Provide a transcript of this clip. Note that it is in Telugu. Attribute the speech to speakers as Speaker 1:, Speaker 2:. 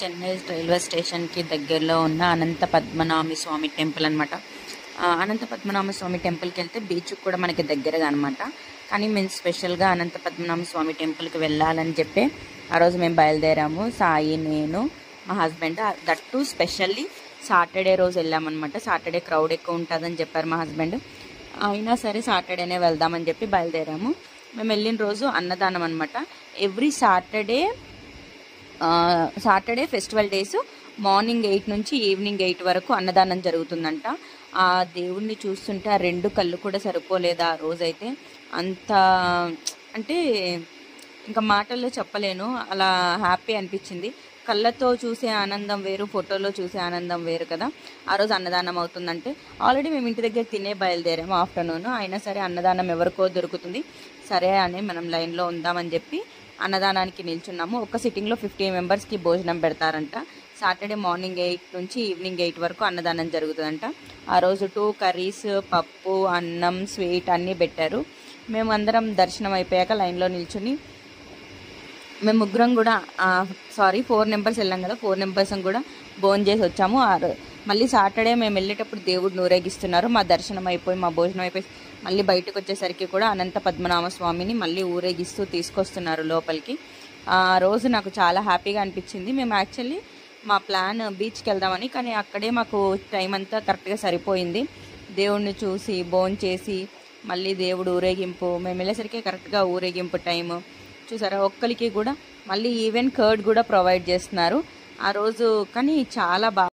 Speaker 1: చెన్నై రైల్వే స్టేషన్కి దగ్గరలో ఉన్న అనంత పద్మనాభ స్వామి టెంపుల్ అనమాట. అనంత పద్మనాభ స్వామి టెంపుల్కి వెళ్తే బీచ్ కూడా మనకి దగ్గరగా అనమాట. కానీ మేము స్పెషల్గా అనంత పద్మనాభ స్వామి టెంపుల్కి వెళ్ళాలని చెప్పి ఆ రోజు మేము బయలుదేరాము. సాయి, నేను, మా హస్బెండ్. దట్టు స్పెషల్లీ సాటర్డే రోజు వెళ్ళామన్నమాట. సాటర్డే క్రౌడ్ ఎక్కువ ఉంటుందని చెప్పారు మా హస్బెండ్. అయినా సరే సాటర్డేనే వెళ్దామని చెప్పి బయలుదేరాము. మేము వెళ్ళిన రోజు అన్నదానం అనమాట. Every Saturday festival days morning 8 నుంచి ఈవినింగ్ 8 వరకు అన్నదానం జరుగుతుందంట. ఆ దేవుణ్ణి చూస్తుంటే ఆ 2 కళ్ళు కూడా సరిపోలేదు ఆ రోజైతే. అంత అంటే ఇంకా మాటల్లో చెప్పలేను, అలా హ్యాపీ అనిపించింది. కళ్ళతో చూసే ఆనందం వేరు, ఫోటోలో చూసే ఆనందం వేరు కదా. ఆ రోజు అన్నదానం అవుతుందంటే ఆల్రెడీ మేము ఇంటి దగ్గర తినే బయలుదేరాము ఆఫ్టర్నూన్. అయినా సరే అన్నదానం ఎవరికో దొరుకుతుంది, సరే అని మనం లైన్లో ఉందామని చెప్పి అన్నదానానికి నిల్చున్నాము. ఒక సిట్టింగ్లో 50 మెంబర్స్కి భోజనం పెడతారంట. సాటర్డే మార్నింగ్ 8 నుంచి ఈవినింగ్ 8 వరకు అన్నదానం జరుగుతుందంట. ఆ రోజు 2 కర్రీస్, పప్పు, అన్నం, స్వీట్ అన్నీ పెట్టారు. మేము అందరం దర్శనం అయిపోయాక లైన్లో నిల్చుని మేము ముగ్గురం కూడా 4 మెంబర్స్ వెళ్ళాం కదా, 4 మెంబర్స్ కూడా భోజనం చేసి వచ్చాము. మళ్ళీ సాటర్డే మేము వెళ్ళేటప్పుడు దేవుడిని ఊరేగిస్తున్నారు. మా దర్శనం అయిపోయి మా భోజనం అయిపోయి మళ్ళీ బయటకు వచ్చేసరికి కూడా అనంత పద్మనాభ స్వామిని మళ్ళీ ఊరేగిస్తూ తీసుకొస్తున్నారు లోపలికి. ఆ రోజు నాకు చాలా హ్యాపీగా అనిపించింది. మేము యాక్చువల్లీ మా ప్లాన్ బీచ్కి వెళ్దామని, కానీ అక్కడే మాకు టైం అంతా కరెక్ట్గా సరిపోయింది. దేవుడిని చూసి భోజనం చేసి మళ్ళీ దేవుడు ఊరేగింపు మేము వెళ్ళేసరికి కరెక్ట్గా ఊరేగింపు టైము చూసారా. ఒక్కరికి కూడా మళ్ళీ ఈవెన్ కర్డ్ కూడా ప్రొవైడ్ చేస్తున్నారు ఆ రోజు. కానీ చాలా బాగా